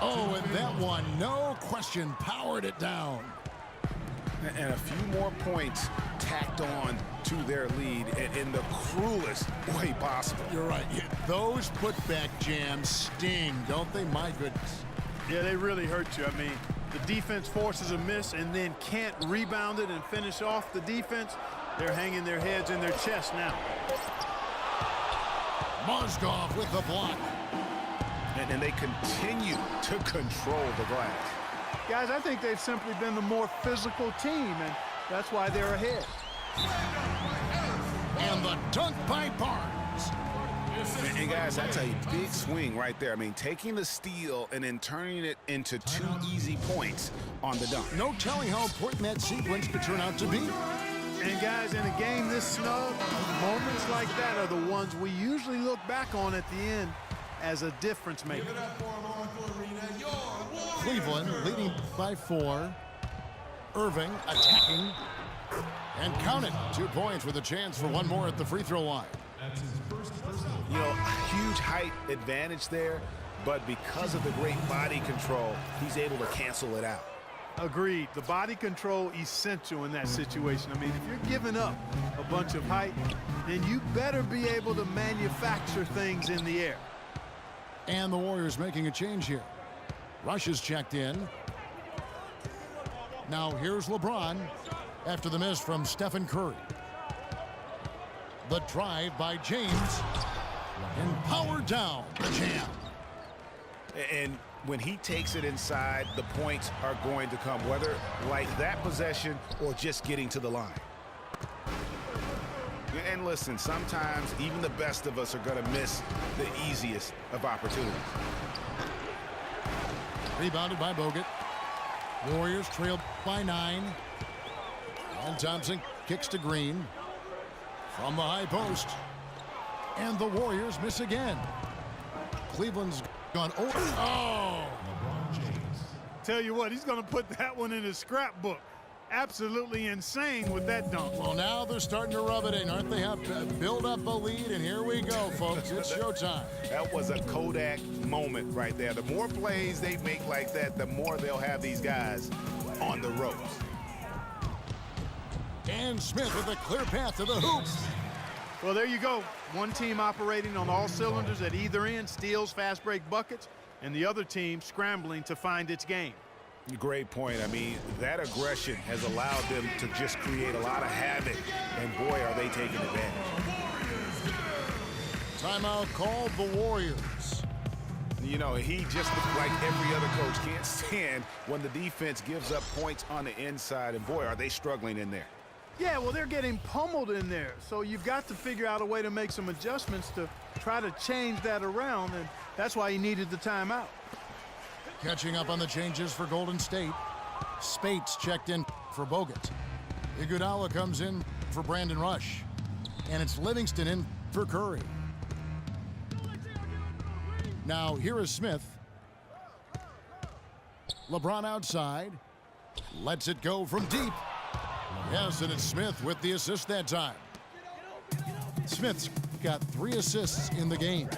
Oh, and that one, no question, powered it down. And a few more points tacked on to their lead in the cruelest way possible. You're right. Yeah, those putback jams sting, don't they? My goodness. Yeah, they really hurt you. I mean, the defense forces a miss and then can't rebound it and finish off the defense. They're hanging their heads in their chest now. Mozgov with the block. And they continue to control the glass. Guys, I think they've simply been the more physical team, and that's why they're ahead. And the dunk by Barnes. And guys, that's a big swing right there. I mean, taking the steal and then turning it into 2 easy points on the dunk. No telling how important that sequence could turn out to be. And guys, in a game this snug, moments like that are the ones we usually look back on at the end as a difference maker. Cleveland leading by 4. Irving attacking. And count it. 2 points with a chance for one more at the free throw line. You know, huge height advantage there, but because of the great body control, he's able to cancel it out. Agreed. The body control essential in that situation. I mean, if you're giving up a bunch of height, then you better be able to manufacture things in the air. And the Warriors making a change here. Rush is checked in. Now here's LeBron after the miss from Stephen Curry. The drive by James. And power down the jam. And when he takes it inside, the points are going to come, whether like that possession or just getting to the line. And listen, sometimes even the best of us are going to miss the easiest of opportunities. Rebounded by Bogut. Warriors trail by 9. And Thompson kicks to Green. From the high post. And the Warriors miss again. Cleveland's gone over. Oh! Tell you what, he's going to put that one in his scrapbook. Absolutely insane with that dunk. Well, now they're starting to rub it in, aren't they? Have to build up a lead, and here we go, folks. It's showtime. That was a Kodak moment right there. The more plays they make like that, the more they'll have these guys on the ropes. And Smith with a clear path to the hoops. Well, there you go. One team operating on all cylinders at either end, steals, fast break buckets, and the other team scrambling to find its game. Great point. I mean, that aggression has allowed them to just create a lot of havoc, and boy, are they taking advantage. Timeout called the Warriors. You know, he just, like every other coach, can't stand when the defense gives up points on the inside, and boy, are they struggling in there. Yeah, well, they're getting pummeled in there, so you've got to figure out a way to make some adjustments to try to change that around, and that's why he needed the timeout. Catching up on the changes for Golden State. Spates checked in for Bogut. Iguodala comes in for Brandon Rush. And it's Livingston in for Curry. Now here is Smith. LeBron outside. Lets it go from deep. Yes, and it's Smith with the assist that time. Smith's got 3 assists in the game.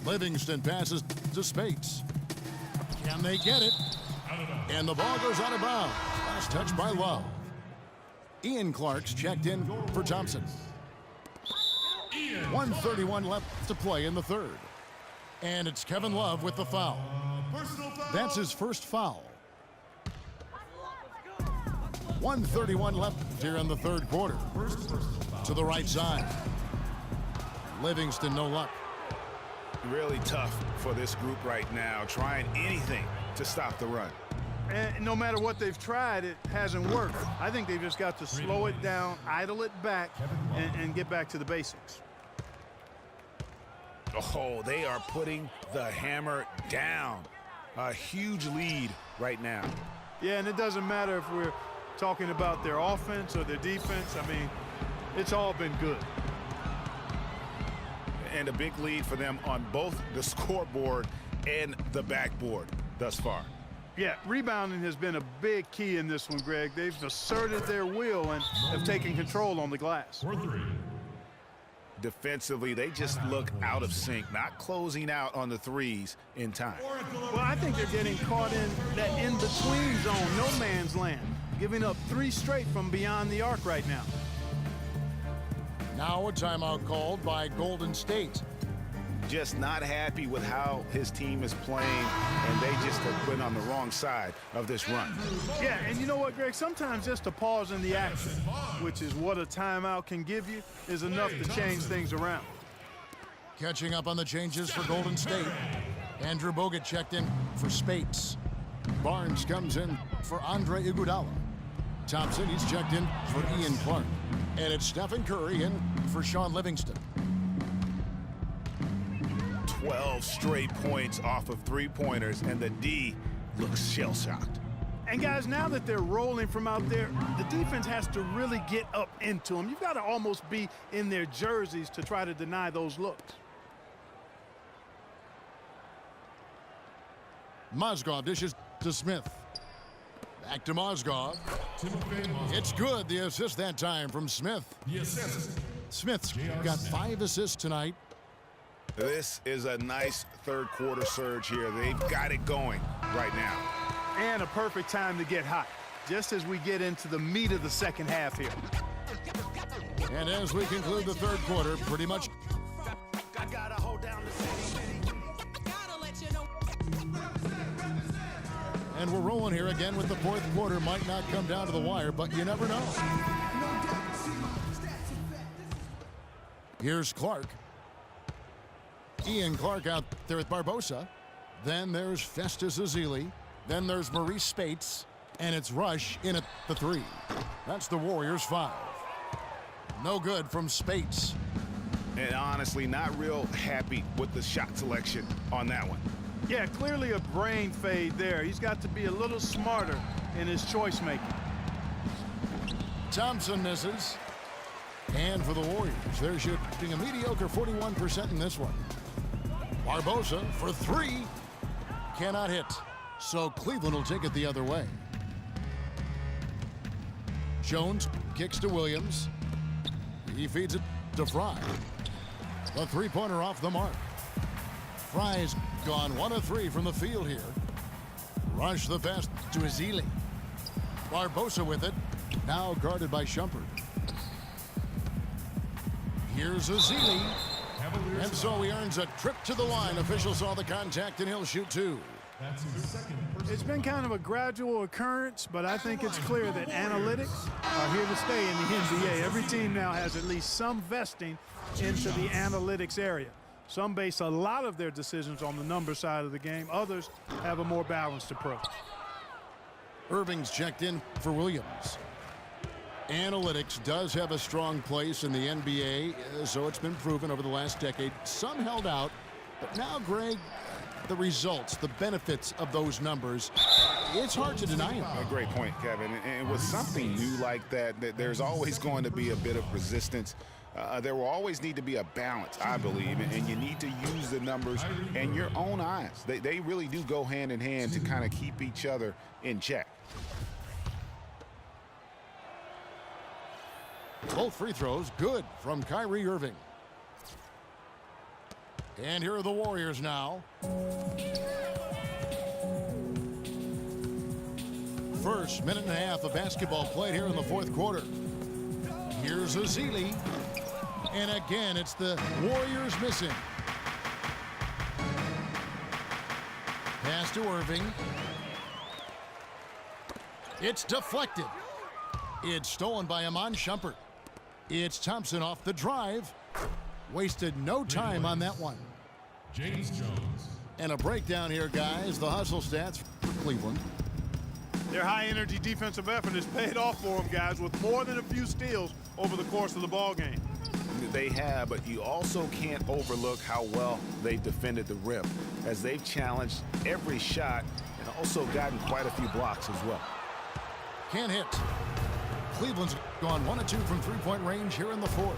Livingston passes to Spates. Can they get it? And the ball goes out of bounds. Last touch by Love. Ian Clark's checked in for Thompson. 1:31 left to play in the third. And it's Kevin Love with the foul. That's his first foul. 1:31 left here in the third quarter. To the right side. Livingston, no luck. Really tough for this group right now, trying anything to stop the run. And no matter what they've tried, it hasn't worked. I think they've just got to slow it down, idle it back, and get back to the basics. Oh, they are putting the hammer down. A huge lead right now. Yeah, and it doesn't matter if we're talking about their offense or their defense. I mean, it's all been good. And a big lead for them on both the scoreboard and the backboard thus far. Yeah, rebounding has been a big key in this one, Greg. They've asserted their will and have taken control on the glass. defensively, they just look out of sync, not closing out on the threes in time. Well, I think they're getting caught in that in-between zone, no man's land, giving up 3 straight from beyond the arc right now. Now a timeout called by Golden State. Just not happy with how his team is playing, and they just have been on the wrong side of this run. Yeah, and you know what, Greg? Sometimes just a pause in the action, which is what a timeout can give you, is enough to change things around. Catching up on the changes for Golden State. Andrew Bogut checked in for Spates. Barnes comes in for Andre Iguodala. Thompson, he's checked in for Ian Clark. And it's Stephen Curry in for Sean Livingston. 12 straight points off of three-pointers, and the D looks shell-shocked. And guys, now that they're rolling from out there, the defense has to really get up into them. You've got to almost be in their jerseys to try to deny those looks. Mozgov dishes to Smith. Back to Mozgov. It's good, the assist that time from Smith. Smith's got 5 assists tonight. This is a nice third-quarter surge here. They've got it going right now. And a perfect time to get hot, just as we get into the meat of the second half here. And as we conclude the third quarter, pretty much. And we're rolling here again with the fourth quarter. Might not come down to the wire, but you never know. Here's Clark. Ian Clark out there with Barbosa. Then there's Festus Ezeli. Then there's Maurice Spates. And it's Rush in at the 3. That's the Warriors 5. No good from Spates. And honestly, not real happy with the shot selection on that one. Yeah, clearly a brain fade there. He's got to be a little smarter in his choice making. Thompson misses. And for the Warriors, they're shooting a mediocre 41% in this one. Barbosa for 3. Cannot hit. So Cleveland will take it the other way. Jones kicks to Williams. He feeds it to Fry. The three-pointer off the mark. Fry's gone 1 of 3 from the field here. Rush the pass to Ezeli. Barbosa with it. Now guarded by Shumpert. Here's Ezeli. And so he earns a trip to the line. Officials saw the contact, and he'll shoot 2. It's been kind of a gradual occurrence, but I think it's clear that analytics are here to stay in the NBA. Every team now has at least some vesting into the analytics area. Some base a lot of their decisions on the number side of the game. Others have a more balanced approach. Irving's checked in for Williams. Analytics does have a strong place in the NBA, so it's been proven over the last decade. Some held out, but now, Greg, the results, the benefits of those numbers, it's hard to deny them. A great point, Kevin. And with something new like that, there's always going to be a bit of resistance. There will always need to be a balance, I believe, and you need to use the numbers and your own eyes. They really do go hand in hand to kind of keep each other in check. Both free throws good from Kyrie Irving. And here are the Warriors now. First minute and a half of basketball played here in the fourth quarter. Here's Ezeli. And again, it's the Warriors missing. Pass to Irving. It's deflected. It's stolen by Iman Shumpert. It's Thompson off the drive. Wasted no time on that one. James Jones. And a breakdown here, guys. The hustle stats for Cleveland. Their high-energy defensive effort has paid off for them, guys, with more than a few steals over the course of the ball game. They have, but you also can't overlook how well they defended the rim, as they've challenged every shot and also gotten quite a few blocks as well. Can't hit. Cleveland's gone 1 of 2 from three-point range here in the fourth.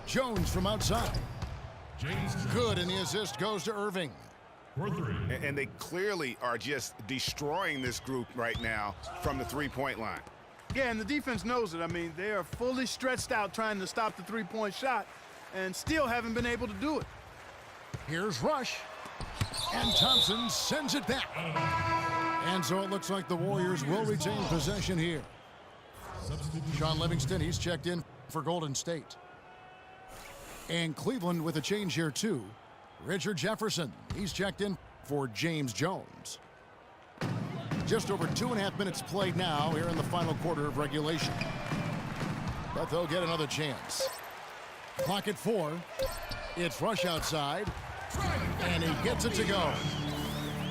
Jones from outside. James Jones. Good, and the assist goes to Irving. For 3. And they clearly are just destroying this group right now from the three-point line. Yeah, and the defense knows it. I mean, they are fully stretched out trying to stop the three-point shot, and still haven't been able to do it. Here's Rush. And Thompson sends it back. And so it looks like the Warriors will retain possession here. Sean Livingston, he's checked in for Golden State. And Cleveland with a change here too. Richard Jefferson, he's checked in for James Jones. Just over 2.5 minutes played now here in the final quarter of regulation. But they'll get another chance. Clock at 4. It's Rush outside. And he gets it to go.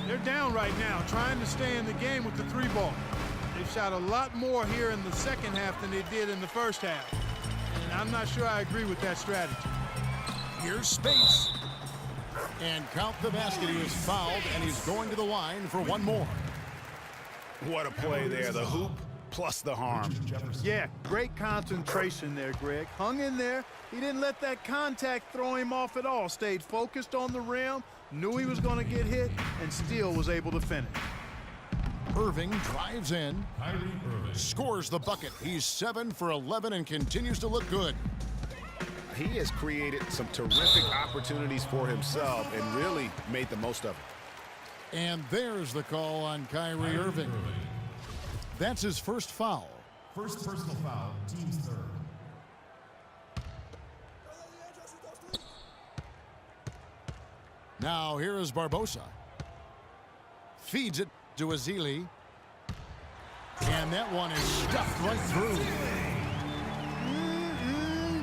They're down right now, trying to stay in the game with the 3-ball. They've shot a lot more here in the second half than they did in the first half. And I'm not sure I agree with that strategy. Here's Space. And count the basket. He was fouled, and he's going to the line for one more. What a play there. The hoop plus the harm. Yeah, great concentration there, Greg. Hung in there. He didn't let that contact throw him off at all. Stayed focused on the rim, knew he was going to get hit, and still was able to finish. Irving drives in, scores the bucket. He's 7 for 11 and continues to look good. He has created some terrific opportunities for himself and really made the most of it. And there's the call on Kyrie Irving. That's his first foul. First personal foul, team's third. Now here is Barbosa. Feeds it to Ezeli. And that one is stuffed right through.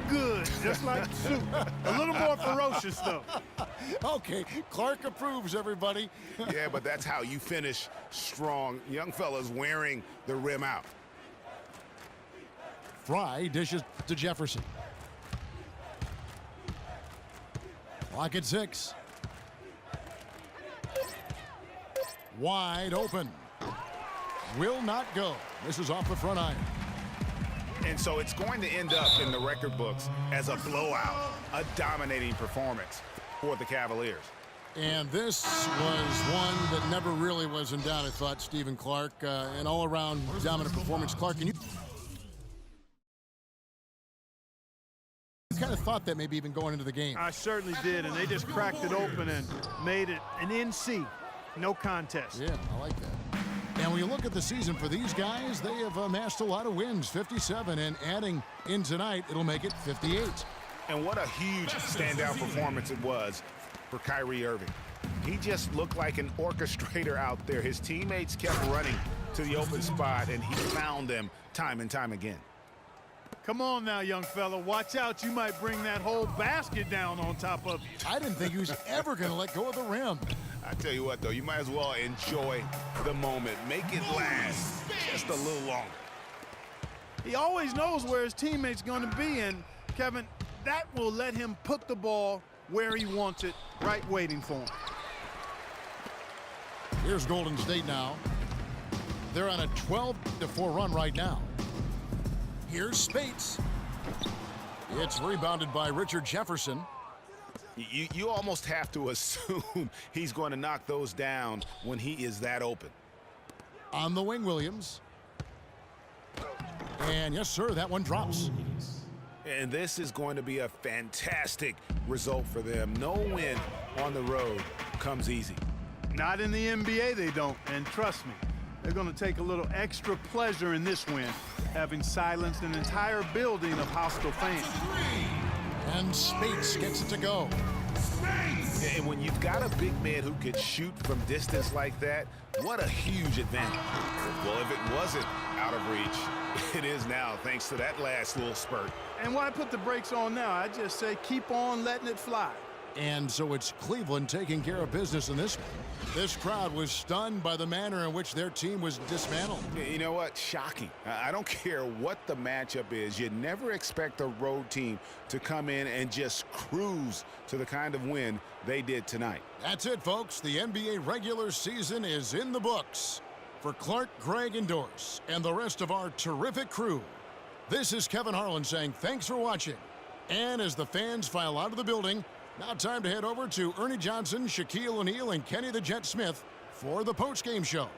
Good, just like soup. A little more ferocious, though. Okay, Clark approves, everybody. Yeah, but that's how you finish strong. Young fella's wearing the rim out. Fry dishes to Jefferson. Clock at 6. Wide open. Will not go. This is off the front iron. And so it's going to end up in the record books as a blowout, a dominating performance for the Cavaliers. And this was one that never really was in doubt, I thought, Stephen Clark. An all-around dominant performance. Clark, can you kind of thought that maybe even going into the game? I certainly did, and they just cracked it open and made it an NC. No contest. Yeah, I like that. And when you look at the season for these guys, they have amassed a lot of wins, 57, and adding in tonight, it'll make it 58. And what a huge standout performance it was for Kyrie Irving. He just looked like an orchestrator out there. His teammates kept running to the open spot, and he found them time and time again. Come on now, young fella. Watch out. You might bring that whole basket down on top of you. I didn't think he was ever going to let go of the rim. I tell you what, though, you might as well enjoy the moment. Make it last just a little longer. He always knows where his teammate's going to be, and, Kevin, that will let him put the ball where he wants it, right waiting for him. Here's Golden State now. They're on a 12-4 run right now. Here's Spates. It's rebounded by Richard Jefferson. You almost have to assume he's going to knock those down when he is that open. On the wing, Williams. And yes, sir, that one drops. And this is going to be a fantastic result for them. No win on the road comes easy. Not in the NBA, they don't. And trust me, they're going to take a little extra pleasure in this win, having silenced an entire building of hostile fans. And Spates gets it to go. And when you've got a big man who can shoot from distance like that, what a huge advantage. Well, if it wasn't out of reach, it is now, thanks to that last little spurt. And why put the brakes on now? I just say keep on letting it fly. And so it's Cleveland taking care of business in this one. This crowd was stunned by the manner in which their team was dismantled. You know what? Shocking. I don't care what the matchup is. You never expect a road team to come in and just cruise to the kind of win they did tonight. That's it, folks. The NBA regular season is in the books. For Clark, Greg, and Doris, and the rest of our terrific crew, this is Kevin Harlan saying thanks for watching. And as the fans file out of the building, now time to head over to Ernie Johnson, Shaquille O'Neal, and Kenny the Jet Smith for the postgame show.